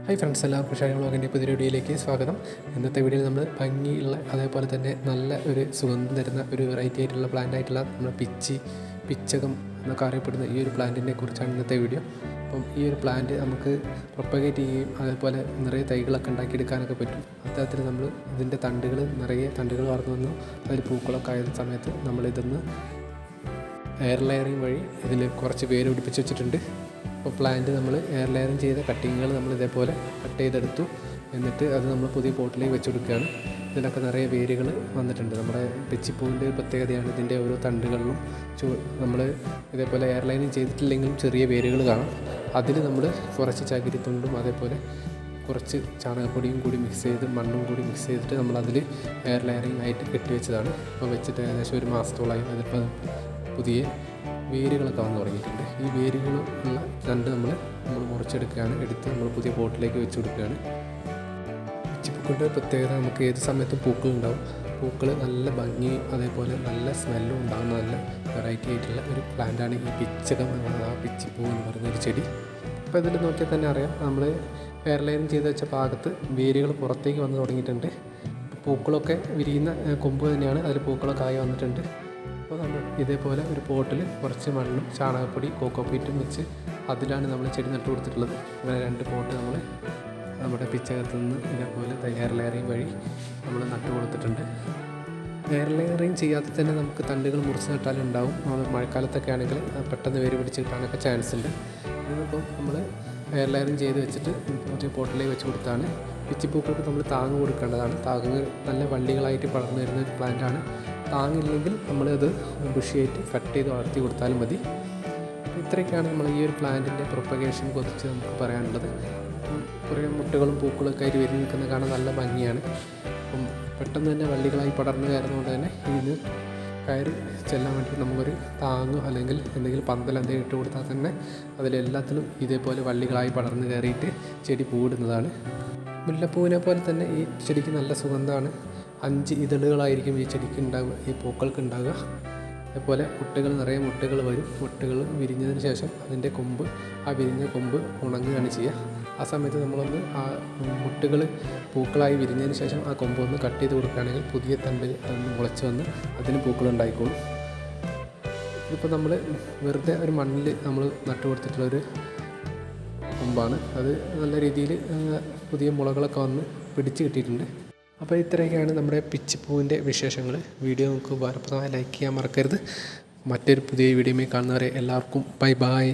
Hi friends, എല്ലാവർക്കും ഷാനി വ്ളോഗിൻ്റെ പുതിയ വീഡിയോയിലേക്ക് സ്വാഗതം. ഇന്നത്തെ വീഡിയോയിൽ നമ്മൾ ഭംഗിയുള്ള അതേപോലെ തന്നെ നല്ല ഒരു സുഗന്ധം തരുന്ന ഒരു വെറൈറ്റി ആയിട്ടുള്ള പ്ലാന്റ് ആയിട്ടുള്ള നമ്മൾ പിച്ചകം എന്നൊക്കെ അറിയപ്പെടുന്ന ഈ ഒരു പ്ലാന്റിനെ കുറിച്ചാണ് ഇന്നത്തെ വീഡിയോ. അപ്പം ഈ ഒരു പ്ലാന്റ് നമുക്ക് പ്രൊപ്പഗേറ്റ് ചെയ്യുകയും അതേപോലെ നിറയെ തൈകളൊക്കെ ഉണ്ടാക്കിയെടുക്കാനൊക്കെ പറ്റും. അത്തരത്തിൽ നമ്മൾ ഇതിൻ്റെ നിറയെ തണ്ടുകൾ വളർന്നു വന്നു അതിൽ പൂക്കളൊക്കെ ആയ സമയത്ത് നമ്മളിതൊന്ന് എയർ ലെയറിങ് വഴി ഇതിൽ കുറച്ച് വേര് പിടിപ്പിച്ച് വെച്ചിട്ടുണ്ട്. അപ്പോൾ പ്ലാന്റ് നമ്മൾ എയർ ലെയറിങ് ചെയ്ത കട്ടിങ്ങുകൾ നമ്മൾ ഇതേപോലെ കട്ട് ചെയ്തെടുത്തു. എന്നിട്ട് അത് നമ്മൾ പുതിയ പോട്ടിലേക്ക് വെച്ച് കൊടുക്കുകയാണ്. ഇതിലൊക്കെ നിറയെ വേരുകൾ വന്നിട്ടുണ്ട്. നമ്മുടെ പിച്ചിപ്പൂവിൻ്റെ പ്രത്യേകതയാണ് ഇതിൻ്റെ ഓരോ തണ്ടുകളിലും നമ്മൾ ഇതേപോലെ എയർ ലൈനിങ് ചെയ്തിട്ടില്ലെങ്കിലും ചെറിയ വേരുകൾ കാണാം. അതിൽ നമ്മൾ കുറച്ച് ചകിരിത്തുണ്ടും അതേപോലെ കുറച്ച് ചാണകപ്പൊടിയും കൂടി മിക്സ് ചെയ്ത് മണ്ണും കൂടി മിക്സ് ചെയ്തിട്ട് നമ്മളതിൽ എയർ ലെയറിങ് ആയിട്ട് കെട്ടി വെച്ചതാണ്. അപ്പോൾ വെച്ചിട്ട് ഏകദേശം ഒരു മാസത്തോളമായി അതിപ്പോൾ പുതിയ വേരുകളൊക്കെ വന്ന് തുടങ്ങിയിട്ടുണ്ട്. ഈ വേരുകളുള്ള തണ്ട് നമ്മൾ മുറിച്ചെടുക്കുകയാണ്. എടുത്ത് നമ്മൾ പുതിയ പോട്ടിലേക്ക് വെച്ച് കൊടുക്കുകയാണ്. പിച്ചിപ്പൂക്കളുടെ പ്രത്യേകത നമുക്ക് ഏത് സമയത്തും പൂക്കളുണ്ടാവും. പൂക്കൾ നല്ല ഭംഗി അതേപോലെ നല്ല സ്മെല്ലും ഉണ്ടാകുന്ന നല്ല വെറൈറ്റി ആയിട്ടുള്ള ഒരു പ്ലാന്റാണ് ഈ പിച്ചകം എന്ന് പറയുന്നത്. ആ പിച്ചിപ്പൂ എന്ന് പറയുന്നൊരു ചെടി. അപ്പോൾ ഇതിൽ നോക്കിയാൽ തന്നെ അറിയാം, നമ്മൾ എയർ ലൈനിങ് ചെയ്ത് വെച്ച ഭാഗത്ത് വേരുകൾ പുറത്തേക്ക് വന്ന് തുടങ്ങിയിട്ടുണ്ട്. പൂക്കളൊക്കെ വിരിയുന്ന കൊമ്പ് തന്നെയാണ്, അതിൽ പൂക്കളൊക്കെ ആയി വന്നിട്ടുണ്ട്. അപ്പോൾ നമ്മൾ ഇതേപോലെ ഒരു പോട്ടിൽ കുറച്ച് മണ്ണും ചാണകപ്പൊടി കോക്കോപ്പീറ്റും വെച്ച് അതിലാണ് നമ്മൾ ചെടി നട്ടു കൊടുത്തിട്ടുള്ളത്. അങ്ങനെ 2 പോട്ട് നമ്മൾ നമ്മുടെ പിച്ചകത്തു നിന്ന് ഇതേപോലെ എയർ ലെയറിങ് വഴി നമ്മൾ നട്ടു കൊടുത്തിട്ടുണ്ട്. എയർ ലെയറിങ് ചെയ്യാതെ തന്നെ നമുക്ക് തണ്ടുകൾ മുറിച്ച് നട്ടാലുണ്ടാവും. മഴക്കാലത്തൊക്കെ ആണെങ്കിൽ പെട്ടെന്ന് വേര് പിടിച്ച് കിട്ടാനൊക്കെ ചാൻസ് ഉണ്ട്. ഇതിപ്പോൾ നമ്മൾ എയർ ലെയറിങ് ചെയ്ത് വെച്ചിട്ട് ഒരു പോട്ടിലേക്ക് വെച്ച് കൊടുത്താണ്. പിച്ചിപ്പൂക്കൾക്ക് നമ്മൾ താങ്ങ് കൊടുക്കേണ്ടതാണ്. താങ്ങ് നല്ല വള്ളികളായിട്ട് പടർന്നു വരുന്ന ഒരു പ്ലാന്റാണ്. താങ്ങില്ലെങ്കിൽ നമ്മളത് ബുഷിയായിട്ട് കട്ട് ചെയ്ത് വളർത്തി കൊടുത്താലും മതി. ഇത്രയൊക്കെയാണ് നമ്മൾ ഈ ഒരു പ്ലാന്റിൻ്റെ പ്രൊപ്പഗേഷൻ കുറിച്ച് നമുക്ക് പറയാനുള്ളത്. കുറേ മുട്ടുകളും പൂക്കളൊക്കെ ആയിട്ട് വിരിഞ്ഞ് നിൽക്കുന്ന കാണാൻ നല്ല ഭംഗിയാണ്. അപ്പം പെട്ടെന്ന് തന്നെ വള്ളികളായി പടർന്നു കയറുന്നതുകൊണ്ട് തന്നെ ഇതിന് കയറി ചെല്ലാൻ വേണ്ടി നമുക്കൊരു താങ്ങോ അല്ലെങ്കിൽ എന്തെങ്കിലും പന്തൽ എന്തെങ്കിലും ഇട്ട് കൊടുത്താൽ തന്നെ അതിലെല്ലാത്തിലും ഇതേപോലെ വള്ളികളായി പടർന്നു കയറിയിട്ട് ചെടി പൂവിടുന്നതാണ്. മുല്ലപ്പൂവിനെ പോലെ തന്നെ ഈ ചെടിക്ക് നല്ല സുഗന്ധമാണ്. 5 ഇതളുകളായിരിക്കും ഈ ചെടിക്ക് ഉണ്ടാവുക, ഈ പൂക്കൾക്ക് ഉണ്ടാവുക. അതേപോലെ നിറയെ മുട്ടുകൾ വരും. മുട്ടുകൾ വിരിഞ്ഞതിന് ശേഷം അതിൻ്റെ കൊമ്പ്, ആ വിരിഞ്ഞ കൊമ്പ് ഉണങ്ങുകയാണ് ചെയ്യുക. ആ സമയത്ത് നമ്മളൊന്ന് ആ മുട്ടുകൾ പൂക്കളായി വിരിഞ്ഞതിന് ശേഷം ആ കൊമ്പ് ഒന്ന് കട്ട് ചെയ്ത് കൊടുക്കുകയാണെങ്കിൽ പുതിയ തണ്ട് അതൊന്ന് മുളച്ച് വന്ന് അതിന് പൂക്കളുണ്ടായിക്കോളും. ഇതിപ്പോൾ നമ്മൾ വെറുതെ ഒരു മണ്ണിൽ നമ്മൾ നട്ടു കൊടുത്തിട്ടുള്ളൊരു കൊമ്പാണ്. അത് നല്ല രീതിയിൽ പുതിയ മുളകളൊക്കെ വന്ന് പിടിച്ച് കിട്ടിയിട്ടുണ്ട്. അപ്പോൾ ഇത്രയൊക്കെയാണ് നമ്മുടെ പിച്ചിപ്പൂവിൻ്റെ വിശേഷങ്ങൾ. വീഡിയോ നമുക്ക് ഉപകാരപ്രദമായി ലൈക്ക് ചെയ്യാൻ മറക്കരുത്. മറ്റൊരു പുതിയ വീഡിയോയിൽ കാണുന്നവരെ എല്ലാവർക്കും ബൈ.